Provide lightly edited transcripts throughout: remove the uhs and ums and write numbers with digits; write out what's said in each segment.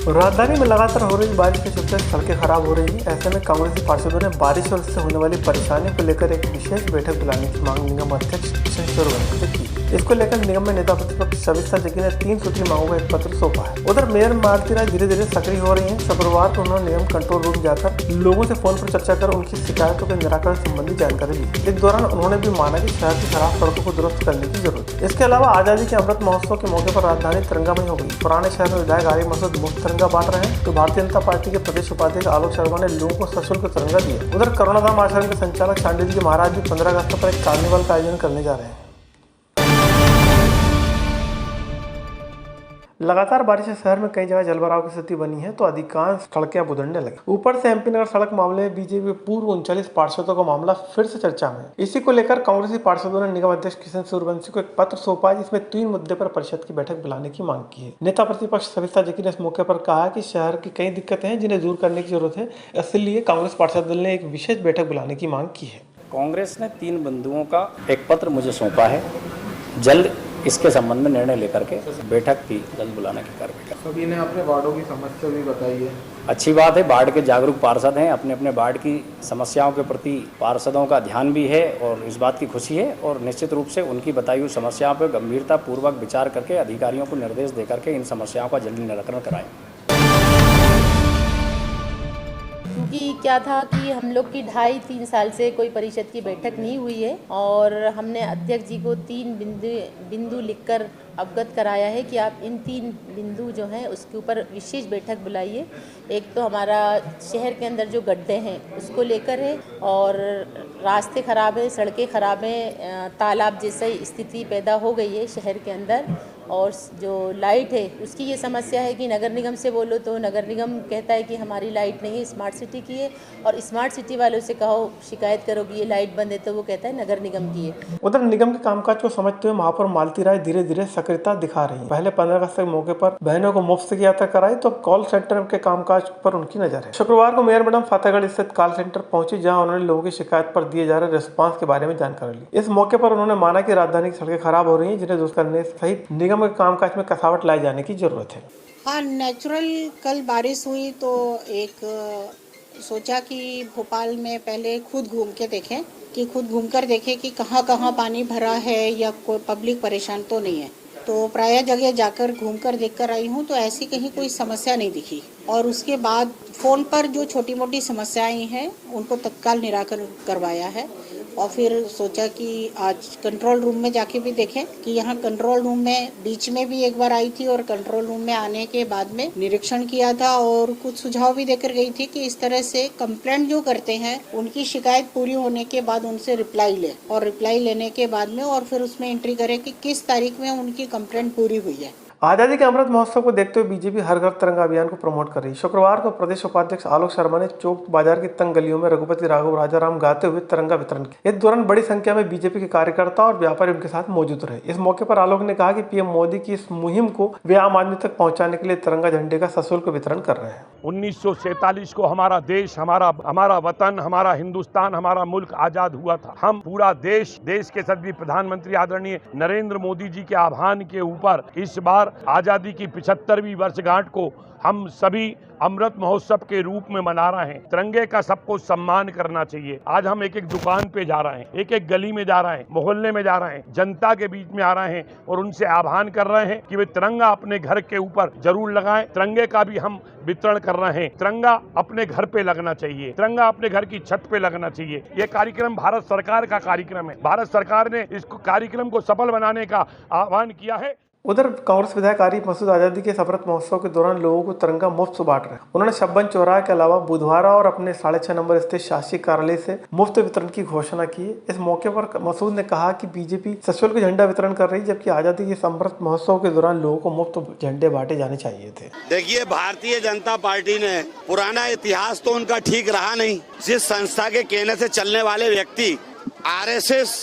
राजधानी में लगातार हो रही बारिश के चलते सड़कें खराब हो रही हैं। ऐसे में कांग्रेसी पार्षदों ने बारिश और इससे होने वाली परेशानी को लेकर एक विशेष बैठक बुलाने की मांग निगम अध्यक्ष किशन सूर्यवंशी से की। इसको लेकर निगम में नेता प्रतिपक्ष सविता जग्गी ने 3 सूत्री मांगों का एक पत्र सौंपा है। उधर मेयर मालती राय धीरे धीरे सक्रिय हो रही है। शुक्रवार को उन्होंने निगम कंट्रोल रूम जाकर लोगों से फोन पर चर्चा कर उनकी शिकायतों के निराकरण संबंधी जानकारी ली। इस दौरान उन्होंने भी माना कि शहर की खराब सड़कों को दुरुस्त करने की जरूरत है। इसके अलावा आजादी के अमृत महोत्सव के मौके पर राजधानी तिरंगामय हो गई। पुराने शहर में विधायक आरिफ मसूद मुफ्त तिरंगा बांट रहे हैं तो भारतीय जनता पार्टी के प्रदेश उपाध्यक्ष आलोक शर्मा ने लोगों को सशुल्क तिरंगा दिया। उधर करुणाधाम आश्रम के संचालक चांडिल जी महाराज भी 15 अगस्त पर एक कार्निवल का आयोजन करने जा रहे हैं। लगातार बारिश से शहर में कई जगह जलभराव की स्थिति बनी है तो अधिकांश सड़कें अब उधड़ने लगी। ऊपर से एमपी नगर सड़क मामले में बीजेपी पूर्व 39 पार्षदों का मामला फिर से चर्चा में। इसी को लेकर कांग्रेसी पार्षदों ने निगम अध्यक्ष किशन सूर्यवंशी को एक पत्र सौंपा जिसमें 3 मुद्दे पर परिषद की बैठक बुलाने की मांग की है। नेता प्रतिपक्ष सविता जग्गी ने इस मौके पर कहा कि शहर की कई दिक्कतें हैं जिन्हें दूर करने की जरूरत है, इसलिए कांग्रेस पार्षद दल ने एक विशेष बैठक बुलाने की मांग की है। कांग्रेस ने 3 बिंदुओं का एक पत्र मुझे सौंपा है। जल्द इसके संबंध में निर्णय लेकर के बैठक की जल्द बुलाने की कार्रवाई। सभी ने अपने वार्डों की समस्या भी बताई है। अच्छी बात है, वार्ड के जागरूक पार्षद हैं, अपने अपने वार्ड की समस्याओं के प्रति पार्षदों का ध्यान भी है और इस बात की खुशी है और निश्चित रूप से उनकी बताई हुई समस्याओं पर गंभीरता पूर्वक विचार करके अधिकारियों को निर्देश देकर के इन समस्याओं का जल्द निराकरण कराएं। क्योंकि क्या था कि हम लोग की 2.5-3 साल से कोई परिषद की बैठक नहीं हुई है और हमने अध्यक्ष जी को 3 बिंदु लिखकर अवगत कराया है कि आप इन 3 बिंदु जो हैं उसके ऊपर विशेष बैठक बुलाइए। एक तो हमारा शहर के अंदर जो गड्ढे हैं उसको लेकर है और रास्ते ख़राब है, सड़कें ख़राब हैं, तालाब जैसी स्थिति पैदा हो गई है शहर के अंदर। और जो लाइट है उसकी ये समस्या है कि नगर निगम से बोलो तो नगर निगम कहता है कि हमारी लाइट नहीं है, स्मार्ट सिटी की है, और स्मार्ट सिटी वालों से कहो शिकायत करो कि ये लाइट बंद है तो वो कहता है नगर निगम की है। उधर निगम के कामकाज को समझते हुए महापौर मालती राय धीरे धीरे सक्रियता दिखा रही है। पहले 15 अगस्त के मौके पर बहनों को मुफ्त की यात्रा कराई तो अब कॉल सेंटर के कामकाज पर उनकी नजर है। शुक्रवार को मेयर मैडम फतेहगढ़ स्थित कॉल सेंटर पहुंची जहां उन्होंने लोगों की शिकायत पर दिए जा रहे रिस्पांस के बारे में जानकारी ली। इस मौके पर उन्होंने माना कि राजधानी की सड़कें खराब हो रही है जिन्हें दुरुस्त करने सहित निगम के कामकाज में कसावट लाए जाने की जरूरत है। हाँ, नेचुरल कल बारिश हुई तो एक सोचा कि भोपाल में पहले खुद घूम के देखें कि खुद घूमकर देखें कि कहाँ कहाँ पानी भरा है या कोई पब्लिक परेशान तो नहीं है। तो प्राय जगह जाकर घूमकर देखकर आई हूँ तो ऐसी कहीं कोई समस्या नहीं दिखी और उसके बाद फ़ोन पर जो छोटी मोटी समस्याएं हैं उनको तत्काल निराकरण करवाया है। और फिर सोचा कि आज कंट्रोल रूम में जाके भी देखें कि यहाँ कंट्रोल रूम में बीच में भी एक बार आई थी और कंट्रोल रूम में आने के बाद में निरीक्षण किया था और कुछ सुझाव भी देकर गई थी कि इस तरह से कंप्लेंट जो करते हैं उनकी शिकायत पूरी होने के बाद उनसे रिप्लाई ले और रिप्लाई लेने के बाद में और फिर उसमें एंट्री करें कि किस तारीख में उनकी कंप्लेंट पूरी हुई है। आजादी के अमृत महोत्सव को देखते हुए बीजेपी हर घर तिरंगा अभियान को प्रमोट कर रही है। शुक्रवार को प्रदेश उपाध्यक्ष आलोक शर्मा ने चौक बाजार की तंग गलियों में रघुपति राघव राजाराम गाते हुए तिरंगा वितरण किया। इस दौरान बड़ी संख्या में बीजेपी के कार्यकर्ता और व्यापारी उनके साथ मौजूद रहे। इस मौके पर आलोक ने कहा कि पीएम मोदी की इस मुहिम को वे आम आदमी तक पहुँचाने के लिए तिरंगा झंडे का सशुल्क वितरण कर रहे हैं। 1947 को हमारा देश, हमारा वतन, हमारा हिंदुस्तान, हमारा मुल्क आजाद हुआ था। हम पूरा देश के सदस्य प्रधानमंत्री आदरणीय नरेंद्र मोदी जी के आह्वान के ऊपर इस बार आजादी की 75वीं वर्षगांठ को हम सभी अमृत महोत्सव के रूप में मना रहे हैं। तिरंगे का सबको सम्मान करना चाहिए। आज हम एक एक दुकान पे जा रहे हैं, एक एक गली में जा रहे हैं, मोहल्ले में जा रहे हैं, जनता के बीच में आ रहे हैं और उनसे आह्वान कर रहे हैं कि वे तिरंगा अपने घर के ऊपर जरूर लगाएं। तिरंगे का भी हम वितरण कर रहे हैं। तिरंगा अपने घर पे लगना चाहिए, तिरंगा अपने घर की छत पे लगना चाहिए। ये कार्यक्रम भारत सरकार का कार्यक्रम है। भारत सरकार ने इस कार्यक्रम को सफल बनाने का आह्वान किया है। उधर कांग्रेस विधायक आरिफ मसूद आजादी के अमृत महोत्सव के दौरान लोगों को तिरंगा मुफ्त बांट रहे हैं। उन्होंने शब्बन चौराहे के अलावा बुधवारा और अपने 6.5 नंबर स्थित शासकीय कार्यालय से मुफ्त वितरण की घोषणा की। इस मौके पर मसूद ने कहा कि बीजेपी सशुल्क झंडा वितरण कर रही, जबकि आजादी के अमृत महोत्सव के दौरान लोगों को मुफ्त झंडे बांटे जाने चाहिए थे। देखिए, भारतीय जनता पार्टी ने पुराना इतिहास तो उनका ठीक रहा नहीं। जिस संस्था के कहने से चलने वाले व्यक्ति RSS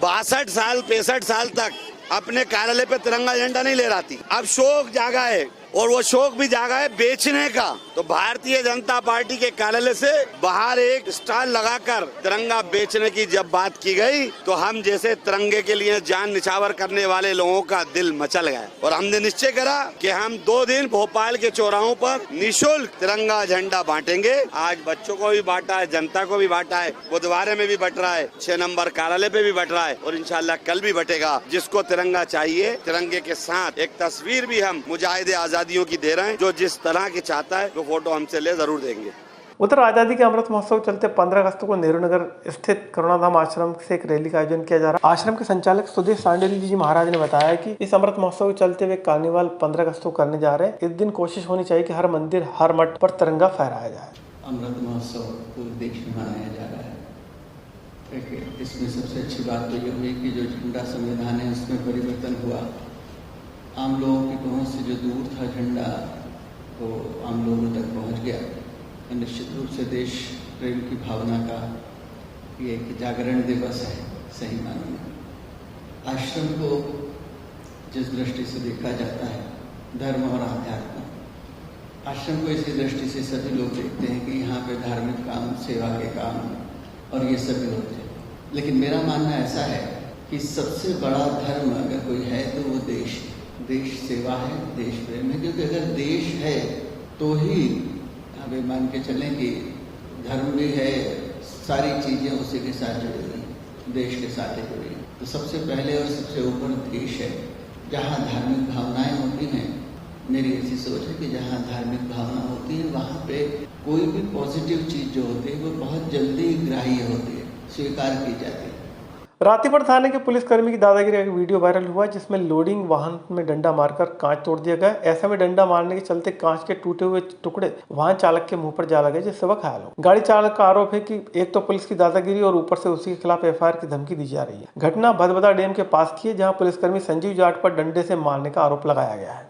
62 साल 65 साल तक अपने कार्यालय पे तिरंगा झंडा नहीं ले रहा थी। अब शोक जागा है और वो शौक भी जागा है बेचने का। तो भारतीय जनता पार्टी के कार्यालय से बाहर एक स्टॉल लगाकर तिरंगा बेचने की जब बात की गई तो हम जैसे तिरंगे के लिए जान निछावर करने वाले लोगों का दिल मचल गया और हमने निश्चय करा कि हम 2 दिन भोपाल के चौराहों पर निःशुल्क तिरंगा झंडा बांटेंगे। आज बच्चों को भी बांटा है, जनता को भी बांटा है, बुधवार में भी बट रहा है, 6 नंबर कार्यालय पे भी बट रहा है और इंशाल्लाह कल भी बटेगा। जिसको तिरंगा चाहिए, तिरंगे के साथ एक तस्वीर भी हम मुजाहिदे आजादियों की दे रहे हैं। जो जिस तरह की चाहता है वो फोटो हमसे ले जरूर देंगे। उधर आजादी के अमृत महोत्सव के चलते 15 अगस्त को नेहरू नगर स्थित करुणाधाम आश्रम से एक रैली का आयोजन किया जा रहा है। आश्रम के संचालक सुदेश सांडेली जी महाराज ने बताया कि इस अमृत महोत्सव के चलते वे कार्निवाल 15 अगस्त को करने जा रहे हैं। इस दिन कोशिश होनी चाहिए कि हर मंदिर, हर मठ पर तिरंगा फहराया जाए। अमृत महोत्सव पूरे देश में मनाया जा रहा है। देखिए, इसमें सबसे अच्छी बात तो ये हुई कि जो झंडा संविधान है उसमें परिवर्तन हुआ। आम लोगों की पहुंच से जो दूर था झंडा वो आम लोगों तक पहुंच गया। निश्चित रूप से देश प्रेम की भावना का ये एक जागरण दिवस है सही मायने में। आश्रम को जिस दृष्टि से देखा जाता है, धर्म और आध्यात्म, आश्रम को इसी दृष्टि से सभी लोग देखते हैं कि यहाँ पे धार्मिक काम, सेवा के काम और ये सभी होते हैं। लेकिन मेरा मानना ऐसा है कि सबसे बड़ा धर्म अगर कोई है तो वो देश है। देश सेवा है, देश प्रेम है, क्योंकि अगर देश है तो ही हमें मान के चलें कि धर्म भी है, सारी चीज़ें उसी के साथ जुड़ी हुई हैं, देश के साथ ही जुड़ी हैं। तो सबसे पहले और सबसे ऊपर देश है। जहाँ धार्मिक भावनाएं होती हैं, मेरी ऐसी सोच है कि जहाँ धार्मिक भावना होती है वहाँ पे कोई भी पॉजिटिव चीज़ जो होती है वो बहुत जल्दी ग्राह्य होती है, स्वीकार की जाती है। रातीपुर थाने के पुलिसकर्मी की दादागिरी का एक वीडियो वायरल हुआ जिसमें लोडिंग वाहन में डंडा मारकर कांच तोड़ दिया गया। ऐसे में डंडा मारने के चलते कांच के टूटे हुए टुकड़े वाहन चालक के मुंह पर जा लगे जिससे वह घायल हो। गाड़ी चालक का आरोप है कि एक तो पुलिस की दादागिरी और ऊपर से उसी के खिलाफ FIR की धमकी दी जा रही है। घटना भदभदा डैम के पास की है जहाँ पुलिसकर्मी संजीव जाट पर डंडे से मारने का आरोप लगाया गया है।